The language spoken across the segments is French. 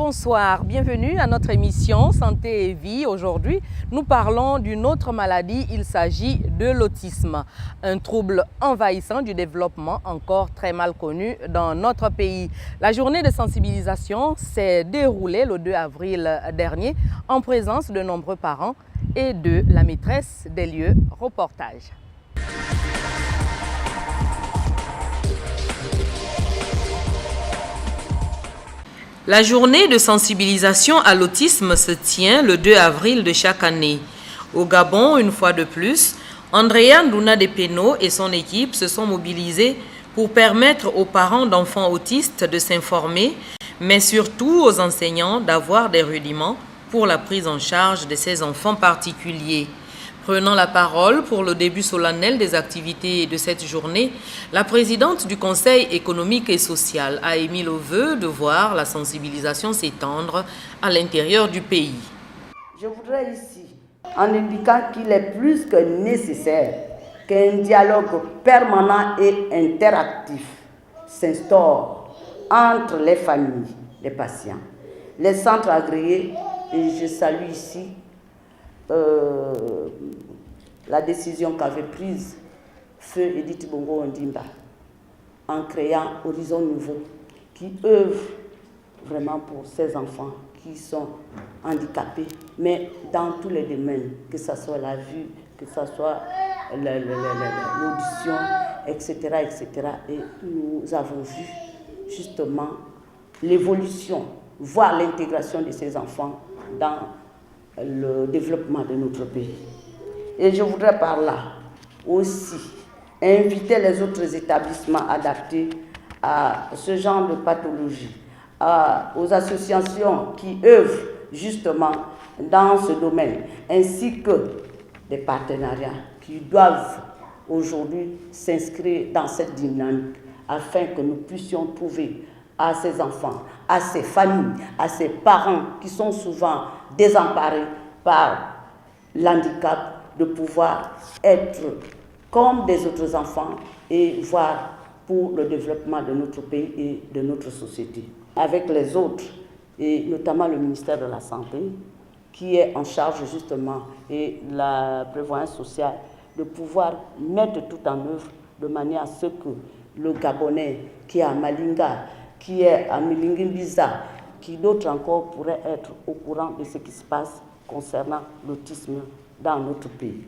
Bonsoir, bienvenue à notre émission Santé et Vie. Aujourd'hui, nous parlons d'une autre maladie, il s'agit de l'autisme, un trouble envahissant du développement encore très mal connu dans notre pays. La journée de sensibilisation s'est déroulée le 2 avril dernier en présence de nombreux parents et de la maîtresse des lieux. Reportage. La journée de sensibilisation à l'autisme se tient le 2 avril de chaque année. Au Gabon, une fois de plus, Andrea Ndouna Depeno et son équipe se sont mobilisés pour permettre aux parents d'enfants autistes de s'informer, mais surtout aux enseignants d'avoir des rudiments pour la prise en charge de ces enfants particuliers. Prenant la parole pour le début solennel des activités de cette journée, la présidente du Conseil économique et social a émis le vœu de voir la sensibilisation s'étendre à l'intérieur du pays. Je voudrais ici, en indiquant qu'il est plus que nécessaire qu'un dialogue permanent et interactif s'instaure entre les familles, les patients, les centres agréés, et je salue ici la décision qu'avait prise Feu Edith Bongo Ondimba en créant Horizon Nouveau, qui œuvre vraiment pour ces enfants qui sont handicapés, mais dans tous les domaines, que ce soit la vue, que ce soit l'audition, etc., etc. Et nous avons vu justement l'évolution, voire l'intégration de ces enfants dans le développement de notre pays. Et je voudrais par là aussi inviter les autres établissements adaptés à ce genre de pathologie, aux associations qui œuvrent justement dans ce domaine, ainsi que des partenariats qui doivent aujourd'hui s'inscrire dans cette dynamique afin que nous puissions trouver à ces enfants, à ces familles, à ces parents qui sont souvent désemparés par l'handicap, de pouvoir être comme des autres enfants et voir pour le développement de notre pays et de notre société. Avec les autres, et notamment le ministère de la Santé, qui est en charge justement, et la prévoyance sociale, de pouvoir mettre tout en œuvre de manière à ce que le Gabonais qui est à Malinga, qui est à Milingimbiza, qui d'autres encore pourraient être au courant de ce qui se passe concernant l'autisme dans notre pays.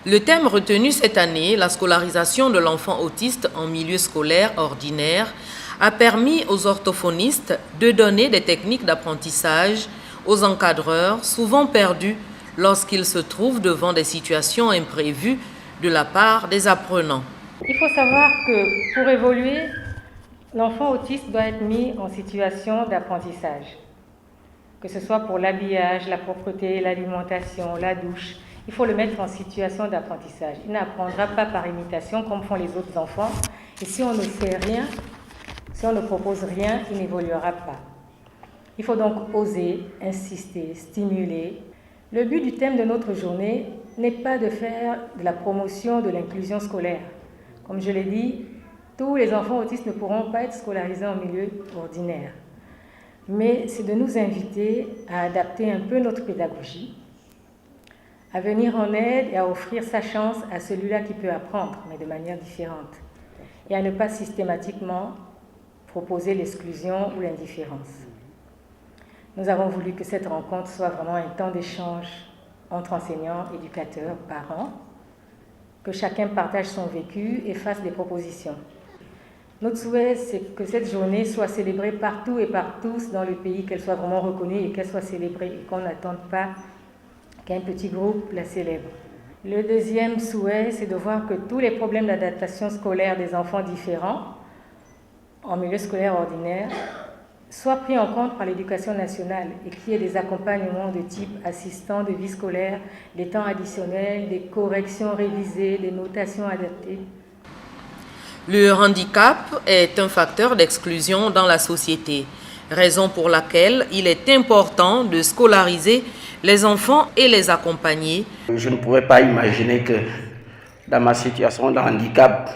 Le thème retenu cette année, la scolarisation de l'enfant autiste en milieu scolaire ordinaire, a permis aux orthophonistes de donner des techniques d'apprentissage aux encadreurs, souvent perdus lorsqu'ils se trouvent devant des situations imprévues de la part des apprenants. Il faut savoir que pour évoluer, l'enfant autiste doit être mis en situation d'apprentissage, que ce soit pour l'habillage, la propreté, l'alimentation, la douche. Il faut le mettre en situation d'apprentissage. Il n'apprendra pas par imitation comme font les autres enfants. Et si on ne fait rien, si on ne propose rien, il n'évoluera pas. Il faut donc oser, insister, stimuler. Le but du thème de notre journée n'est pas de faire de la promotion de l'inclusion scolaire. Comme je l'ai dit, tous les enfants autistes ne pourront pas être scolarisés en milieu ordinaire. Mais c'est de nous inviter à adapter un peu notre pédagogie, à venir en aide et à offrir sa chance à celui-là qui peut apprendre, mais de manière différente, et à ne pas systématiquement proposer l'exclusion ou l'indifférence. Nous avons voulu que cette rencontre soit vraiment un temps d'échange entre enseignants, éducateurs, parents, que chacun partage son vécu et fasse des propositions. Notre souhait, c'est que cette journée soit célébrée partout et par tous dans le pays, qu'elle soit vraiment reconnue et qu'elle soit célébrée et qu'on n'attende pas qu'un petit groupe la célèbre. Le deuxième souhait, c'est de voir que tous les problèmes d'adaptation scolaire des enfants différents en milieu scolaire ordinaire soient pris en compte par l'éducation nationale et qu'il y ait des accompagnements de type assistant de vie scolaire, des temps additionnels, des corrections révisées, des notations adaptées. Le handicap est un facteur d'exclusion dans la société, raison pour laquelle il est important de scolariser les enfants et les accompagner. Je ne pouvais pas imaginer que dans ma situation de handicap,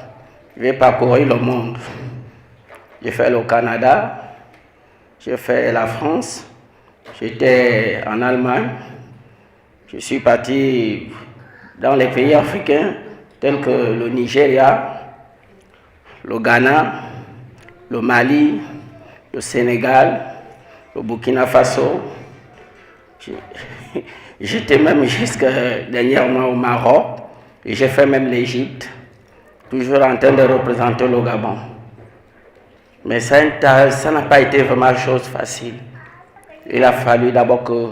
je vais parcourir le monde. J'ai fait le Canada, j'ai fait la France, j'étais en Allemagne, je suis parti dans les pays africains tels que le Nigeria, le Ghana, le Mali, le Sénégal, le Burkina Faso. J'étais même jusqu'à dernièrement au Maroc et j'ai fait même l'Égypte, toujours en train de représenter le Gabon. Mais ça n'a pas été vraiment chose facile. Il a fallu d'abord que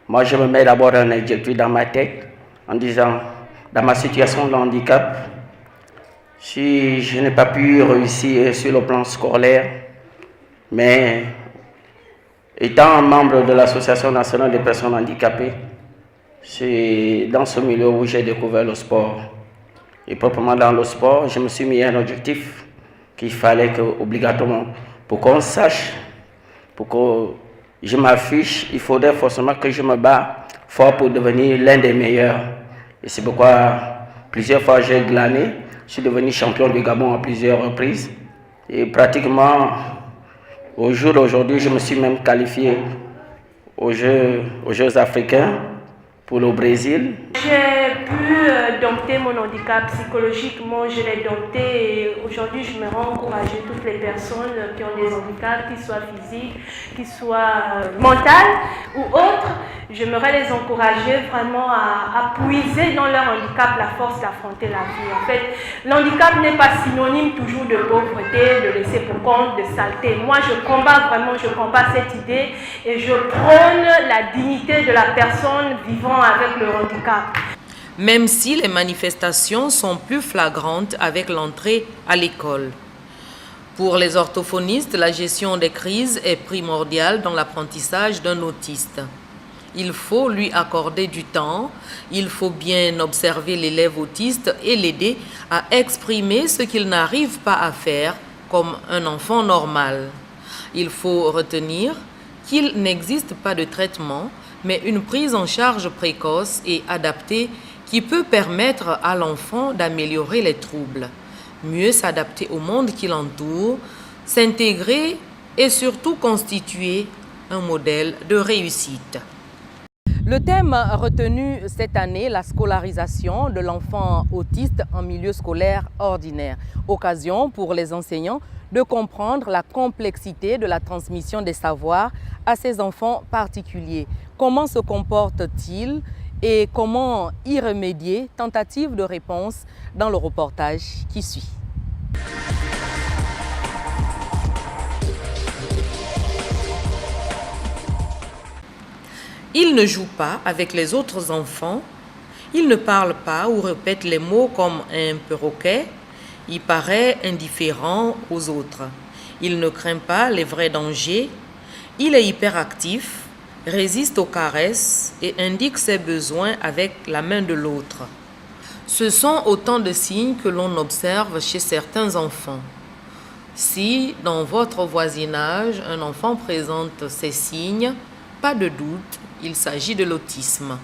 moi je me mets d'abord un objectif dans ma tête en disant, dans ma situation de handicap, si je n'ai pas pu réussir sur le plan scolaire, mais étant membre de l'Association nationale des personnes handicapées, c'est dans ce milieu où j'ai découvert le sport. Et proprement dans le sport, je me suis mis un objectif qu'il fallait que, obligatoirement, pour qu'on sache, pour que je m'affiche, il faudrait forcément que je me bats fort pour devenir l'un des meilleurs. Et c'est pourquoi plusieurs fois j'ai glané, je suis devenu champion du Gabon à plusieurs reprises. Et pratiquement, au jour d'aujourd'hui, je me suis même qualifié aux Jeux africains pour le Brésil. J'ai pu dompter mon handicap psychologiquement, je l'ai dompté et aujourd'hui je me rends encourager toutes les personnes qui ont des handicaps, qu'ils soient physiques, qu'ils soient mentaux ou autres. J'aimerais les encourager vraiment à puiser dans leur handicap la force d'affronter la vie. En fait, l'handicap n'est pas synonyme toujours de pauvreté, de laisser pour compte, de saleté. Moi, je combats cette idée et je prône la dignité de la personne vivant avec le handicap. Même si les manifestations sont plus flagrantes avec l'entrée à l'école. Pour les orthophonistes, la gestion des crises est primordiale dans l'apprentissage d'un autiste. Il faut lui accorder du temps, il faut bien observer l'élève autiste et l'aider à exprimer ce qu'il n'arrive pas à faire comme un enfant normal. Il faut retenir qu'il n'existe pas de traitement, mais une prise en charge précoce et adaptée qui peut permettre à l'enfant d'améliorer les troubles, mieux s'adapter au monde qui l'entoure, s'intégrer et surtout constituer un modèle de réussite. Le thème retenu cette année, la scolarisation de l'enfant autiste en milieu scolaire ordinaire. Occasion pour les enseignants de comprendre la complexité de la transmission des savoirs à ces enfants particuliers. Comment se comportent-ils et comment y remédier? Tentative de réponse dans le reportage qui suit. Il ne joue pas avec les autres enfants, il ne parle pas ou répète les mots comme un perroquet, il paraît indifférent aux autres. Il ne craint pas les vrais dangers, il est hyperactif, résiste aux caresses et indique ses besoins avec la main de l'autre. Ce sont autant de signes que l'on observe chez certains enfants. Si dans votre voisinage, un enfant présente ces signes, pas de doute, il s'agit de l'autisme.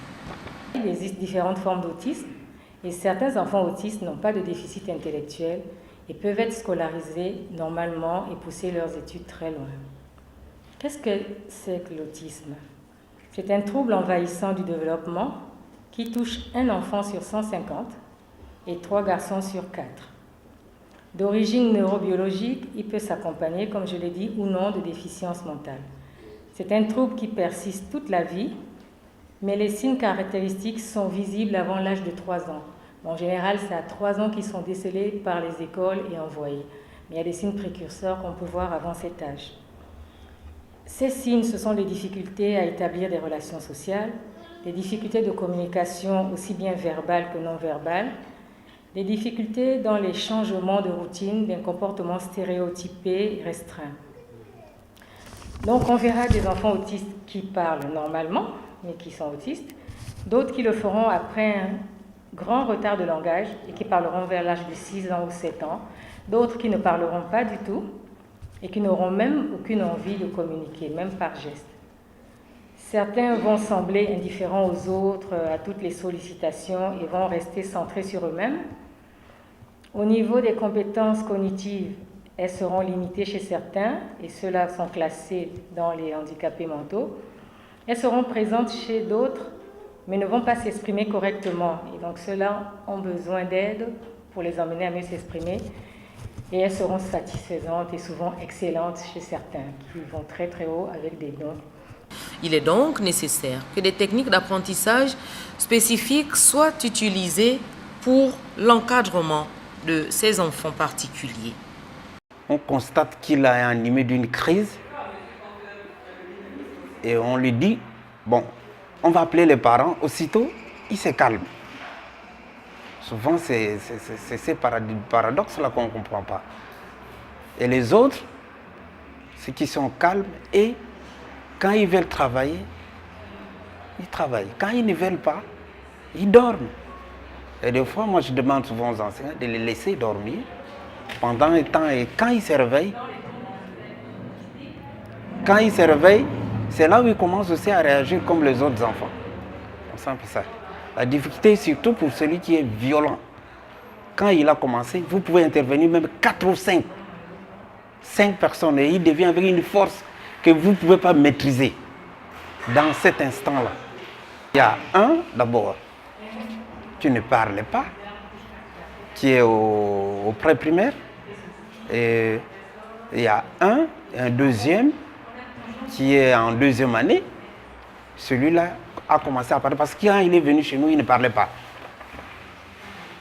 Il existe différentes formes d'autisme et certains enfants autistes n'ont pas de déficit intellectuel et peuvent être scolarisés normalement et pousser leurs études très loin. Qu'est-ce que c'est que l'autisme? C'est un trouble envahissant du développement qui touche un enfant sur 150 et 3 garçons sur 4. D'origine neurobiologique, il peut s'accompagner, comme je l'ai dit, ou non de déficience mentale. C'est un trouble qui persiste toute la vie, mais les signes caractéristiques sont visibles avant l'âge de 3 ans. En général, c'est à 3 ans qu'ils sont décelés par les écoles et envoyés. Mais il y a des signes précurseurs qu'on peut voir avant cet âge. Ces signes, ce sont les difficultés à établir des relations sociales, des difficultés de communication aussi bien verbales que non verbales, des difficultés dans les changements de routine d'un comportement stéréotypé et restreint. Donc on verra des enfants autistes qui parlent normalement, mais qui sont autistes, d'autres qui le feront après un grand retard de langage et qui parleront vers l'âge de 6 ans ou 7 ans, d'autres qui ne parleront pas du tout et qui n'auront même aucune envie de communiquer, même par geste. Certains vont sembler indifférents aux autres, à toutes les sollicitations et vont rester centrés sur eux-mêmes. Au niveau des compétences cognitives, elles seront limitées chez certains, et ceux-là sont classés dans les handicapés mentaux. Elles seront présentes chez d'autres, mais ne vont pas s'exprimer correctement. Et donc ceux-là ont besoin d'aide pour les emmener à mieux s'exprimer. Et elles seront satisfaisantes et souvent excellentes chez certains, qui vont très très haut avec des dons. Il est donc nécessaire que des techniques d'apprentissage spécifiques soient utilisées pour l'encadrement de ces enfants particuliers. On constate qu'il est animé d'une crise et on lui dit, bon, on va appeler les parents, aussitôt, il se calme. Souvent, c'est ces paradoxes-là qu'on ne comprend pas. Et les autres, ceux qui sont calmes, et quand ils veulent travailler, ils travaillent. Quand ils ne veulent pas, ils dorment. Et des fois, moi, je demande souvent aux enseignants de les laisser dormir pendant un temps. Et quand ils se réveillent, c'est là où ils commencent aussi à réagir comme les autres enfants. C'est un peu ça. La difficulté, surtout pour celui qui est violent. Quand il a commencé, vous pouvez intervenir même 4 ou 5. 5 personnes et il devient avec une force que vous ne pouvez pas maîtriser dans cet instant-là. Il y a un, d'abord, qui ne parle pas, qui est au pré-primaire. Et il y a un deuxième, qui est en deuxième année. Celui-là a commencé à parler parce que quand il est venu chez nous, il ne parlait pas.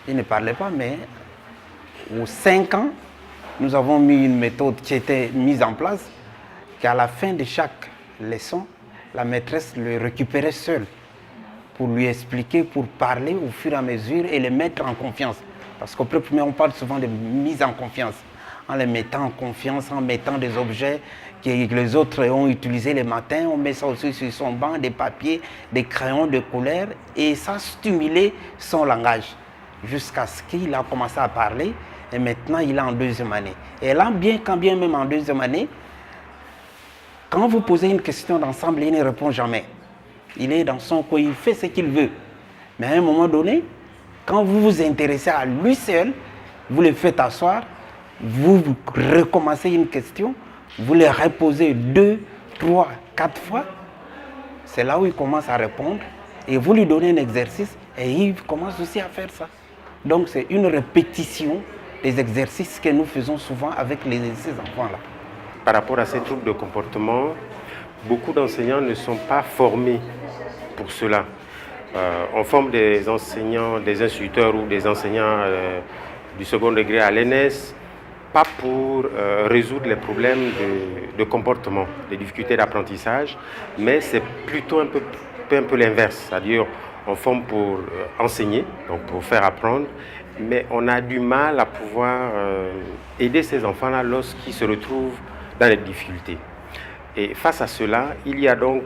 Il ne parlait pas, mais aux 5 ans, nous avons mis une méthode qui était mise en place, qu'à la fin de chaque leçon, la maîtresse le récupérait seul pour lui expliquer, pour parler au fur et à mesure et le mettre en confiance. Parce qu'au premier, on parle souvent de mise en confiance. En les mettant en confiance, en mettant des objets que les autres ont utilisés le matin, on met ça aussi sur son banc, des papiers, des crayons de couleur, et ça stimulait son langage jusqu'à ce qu'il a commencé à parler, et maintenant il est en deuxième année. Et là, quand bien même en deuxième année, quand vous posez une question d'ensemble, il ne répond jamais. Il est dans son coin, il fait ce qu'il veut. Mais à un moment donné, quand vous vous intéressez à lui seul, vous le faites asseoir, vous recommencez une question, vous le reposez 2, 3, 4 fois, c'est là où il commence à répondre et vous lui donnez un exercice et il commence aussi à faire ça. Donc c'est une répétition des exercices que nous faisons souvent avec ces enfants-là. Par rapport à ces troubles de comportement, beaucoup d'enseignants ne sont pas formés pour cela. On forme des enseignants, des instituteurs ou des enseignants du second degré à l'ENS, pas pour résoudre les problèmes de comportement, les difficultés d'apprentissage, mais c'est plutôt un peu l'inverse. C'est-à-dire, on forme pour enseigner, donc pour faire apprendre, mais on a du mal à pouvoir aider ces enfants-là lorsqu'ils se retrouvent dans les difficultés. Et face à cela, il y a donc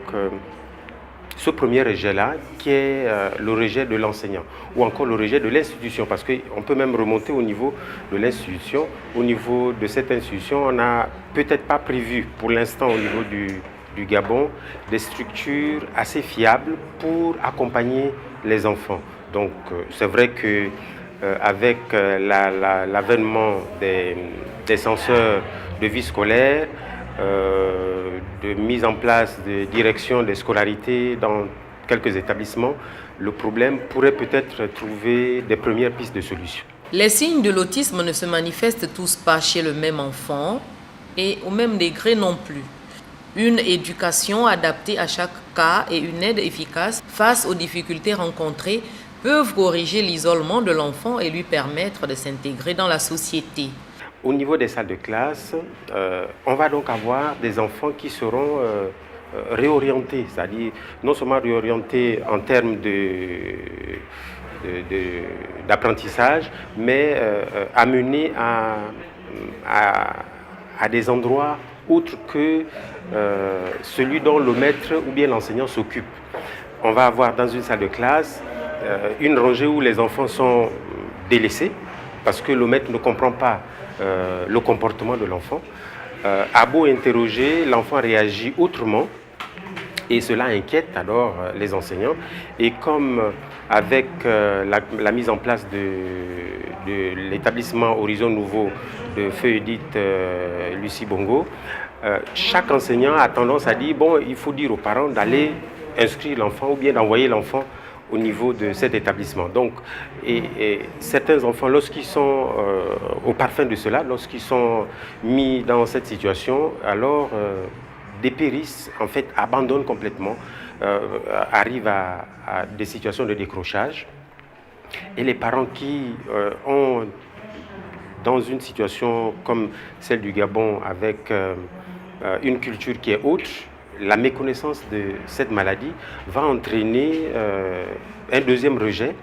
ce premier rejet-là qui est le rejet de l'enseignant ou encore le rejet de l'institution, parce qu'on peut même remonter au niveau de l'institution. Au niveau de cette institution, on n'a peut-être pas prévu pour l'instant au niveau du Gabon des structures assez fiables pour accompagner les enfants. Donc c'est vrai que avec l'avènement des censeurs de vie scolaire, de mise en place de direction des scolarités dans quelques établissements, le problème pourrait peut-être trouver des premières pistes de solution. Les signes de l'autisme ne se manifestent tous pas chez le même enfant et au même degré non plus. Une éducation adaptée à chaque cas et une aide efficace face aux difficultés rencontrées peuvent corriger l'isolement de l'enfant et lui permettre de s'intégrer dans la société. Au niveau des salles de classe, on va donc avoir des enfants qui seront réorientés, c'est-à-dire non seulement réorientés en termes d'apprentissage, mais amenés à des endroits autres que celui dont le maître ou bien l'enseignant s'occupe. On va avoir dans une salle de classe une rangée où les enfants sont délaissés parce que le maître ne comprend pas le comportement de l'enfant. À beau interroger, l'enfant réagit autrement et cela inquiète alors les enseignants. Et comme avec la mise en place de l'établissement Horizon Nouveau de feu Edith Lucie Bongo, chaque enseignant a tendance à dire, bon, il faut dire aux parents d'aller inscrire l'enfant ou bien d'envoyer l'enfant au niveau de cet établissement. Donc, et certains enfants, lorsqu'ils sont au parfum de cela, lorsqu'ils sont mis dans cette situation, alors dépérissent, en fait, abandonnent complètement, arrivent à des situations de décrochage. Et les parents qui ont, dans une situation comme celle du Gabon, avec une culture qui est autre, la méconnaissance de cette maladie va entraîner un deuxième rejet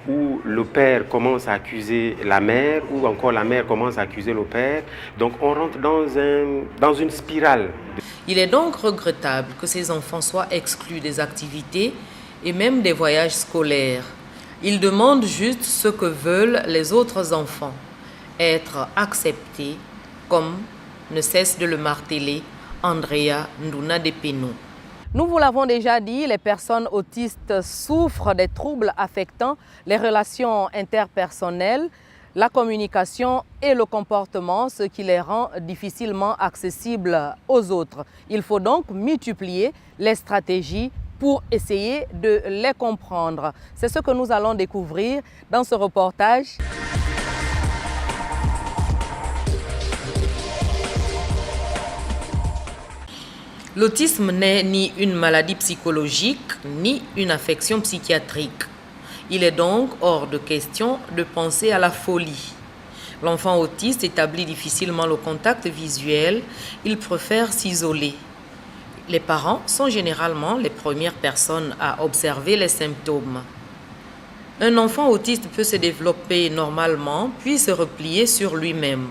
où le père commence à accuser la mère ou encore la mère commence à accuser le père. Donc on rentre dans une spirale. Il est donc regrettable que ces enfants soient exclus des activités et même des voyages scolaires. Ils demandent juste ce que veulent les autres enfants, être acceptés, comme ne cesse de le marteler Andrea Nduna Depeno. Nous vous l'avons déjà dit, les personnes autistes souffrent des troubles affectant les relations interpersonnelles, la communication et le comportement, ce qui les rend difficilement accessibles aux autres. Il faut donc multiplier les stratégies pour essayer de les comprendre. C'est ce que nous allons découvrir dans ce reportage. L'autisme n'est ni une maladie psychologique, ni une affection psychiatrique. Il est donc hors de question de penser à la folie. L'enfant autiste établit difficilement le contact visuel, il préfère s'isoler. Les parents sont généralement les premières personnes à observer les symptômes. Un enfant autiste peut se développer normalement, puis se replier sur lui-même.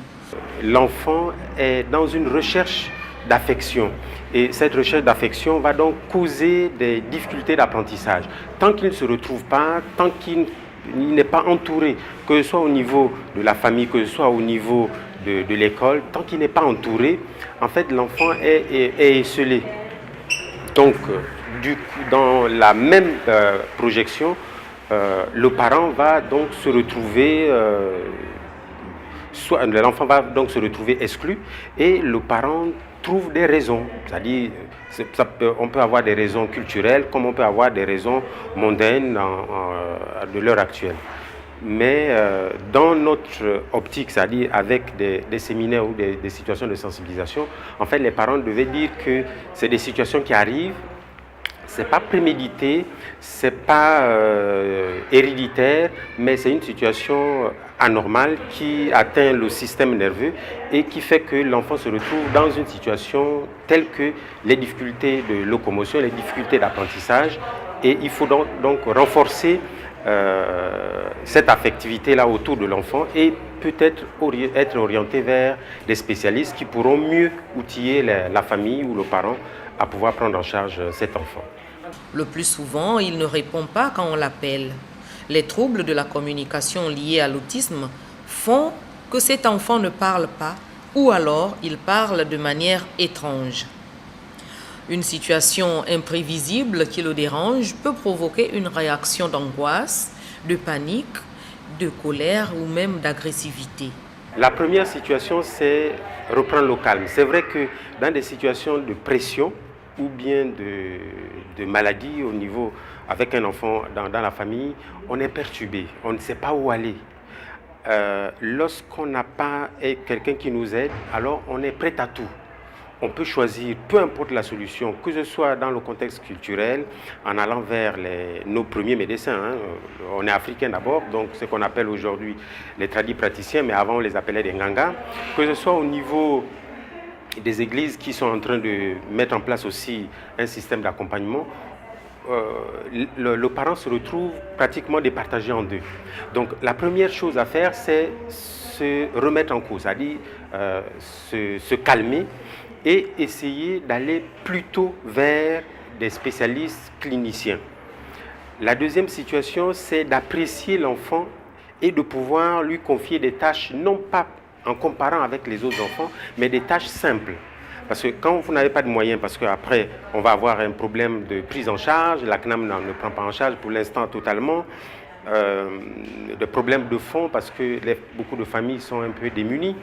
L'enfant est dans une recherche d'affection. Et cette recherche d'affection va donc causer des difficultés d'apprentissage. Tant qu'il ne se retrouve pas, tant qu'il n'est pas entouré, que ce soit au niveau de la famille, que ce soit au niveau de l'école, tant qu'il n'est pas entouré, en fait, l'enfant est esselé. Donc, du coup, dans la même projection, le parent va donc se retrouver... l'enfant va donc se retrouver exclu et le parent trouve des raisons. C'est-à-dire, on peut avoir des raisons culturelles comme on peut avoir des raisons mondaines de l'heure actuelle. Mais dans notre optique, c'est-à-dire avec des séminaires ou des situations de sensibilisation, en fait, les parents devaient dire que c'est des situations qui arrivent, c'est pas prémédité, c'est pas héréditaire, mais c'est une situation anormale qui atteint le système nerveux et qui fait que l'enfant se retrouve dans une situation telle que les difficultés de locomotion, les difficultés d'apprentissage, et il faut donc renforcer cette affectivité-là autour de l'enfant et peut-être être orienté vers des spécialistes qui pourront mieux outiller la famille ou le parent à pouvoir prendre en charge cet enfant. Le plus souvent, il ne répond pas quand on l'appelle. Les troubles de la communication liés à l'autisme font que cet enfant ne parle pas ou alors il parle de manière étrange. Une situation imprévisible qui le dérange peut provoquer une réaction d'angoisse, de panique, de colère ou même d'agressivité. La première situation, c'est reprendre le calme. C'est vrai que dans des situations de pression ou bien de maladie au niveau, avec un enfant dans la famille, on est perturbé, on ne sait pas où aller. Lorsqu'on n'a pas quelqu'un qui nous aide, alors on est prêt à tout. On peut choisir, peu importe la solution, que ce soit dans le contexte culturel, en allant vers nos premiers médecins. On est africain d'abord, donc ce qu'on appelle aujourd'hui les tradis praticiens, mais avant on les appelait des ngangas. Que ce soit au niveau des églises qui sont en train de mettre en place aussi un système d'accompagnement, le parent se retrouve pratiquement départagé en deux. Donc la première chose à faire, c'est se remettre en cause, c'est-à-dire se calmer et essayer d'aller plutôt vers des spécialistes cliniciens. La deuxième situation, c'est d'apprécier l'enfant et de pouvoir lui confier des tâches, non pas en comparant avec les autres enfants, mais des tâches simples. Parce que quand vous n'avez pas de moyens, parce qu'après, on va avoir un problème de prise en charge, la CNAM ne prend pas en charge pour l'instant totalement, de problèmes de fonds, parce que beaucoup de familles sont un peu démunies.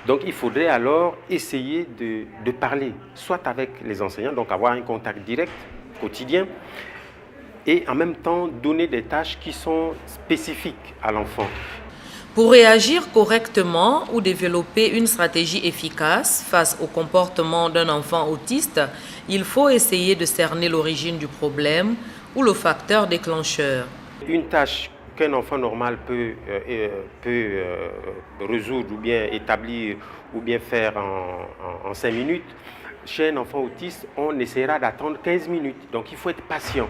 Donc il faudrait alors essayer de parler, soit avec les enseignants, donc avoir un contact direct, quotidien, et en même temps donner des tâches qui sont spécifiques à l'enfant. Pour réagir correctement ou développer une stratégie efficace face au comportement d'un enfant autiste, il faut essayer de cerner l'origine du problème ou le facteur déclencheur. Une tâche qu'un enfant normal peut résoudre ou bien établir ou bien faire en 5 minutes, chez un enfant autiste, on essaiera d'attendre 15 minutes. Donc il faut être patient.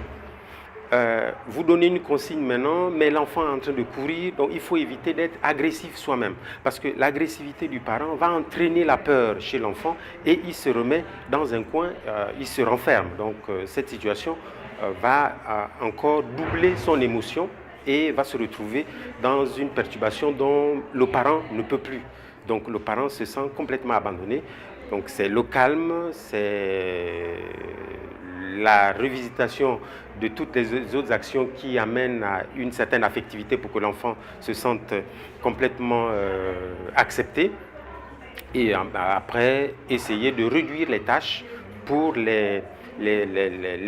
Vous donnez une consigne maintenant, mais l'enfant est en train de courir, donc il faut éviter d'être agressif soi-même. Parce que l'agressivité du parent va entraîner la peur chez l'enfant et il se remet dans un coin, il se renferme. Donc cette situation va encore doubler son émotion et va se retrouver dans une perturbation dont le parent ne peut plus. Donc le parent se sent complètement abandonné. Donc c'est le calme, c'est la revisitation de toutes les autres actions qui amènent à une certaine affectivité pour que l'enfant se sente complètement accepté. Et après, essayer de réduire les tâches pour les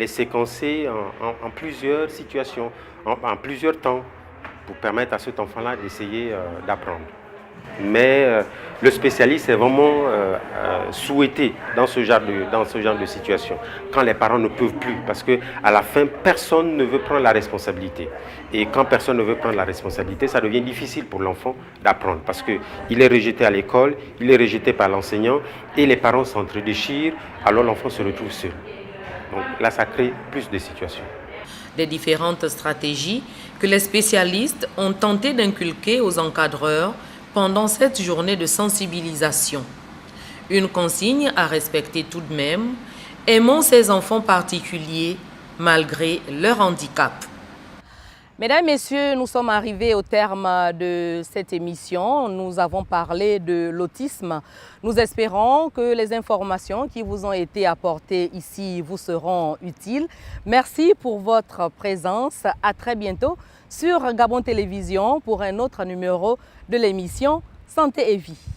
séquencer en plusieurs situations, en plusieurs temps, pour permettre à cet enfant-là d'essayer d'apprendre. Mais le spécialiste est vraiment souhaité dans ce genre de situation, quand les parents ne peuvent plus, parce qu'à la fin, personne ne veut prendre la responsabilité. Et quand personne ne veut prendre la responsabilité, ça devient difficile pour l'enfant d'apprendre, parce qu'il est rejeté à l'école, il est rejeté par l'enseignant, et les parents s'entre-déchirent, alors l'enfant se retrouve seul. Donc là, ça crée plus de situations. Des différentes stratégies que les spécialistes ont tenté d'inculquer aux encadreurs pendant cette journée de sensibilisation. Une consigne à respecter tout de même: aimons ces enfants particuliers malgré leur handicap. Mesdames, Messieurs, nous sommes arrivés au terme de cette émission. Nous avons parlé de l'autisme. Nous espérons que les informations qui vous ont été apportées ici vous seront utiles. Merci pour votre présence. À très bientôt sur Gabon Télévision pour un autre numéro de l'émission Santé et Vie.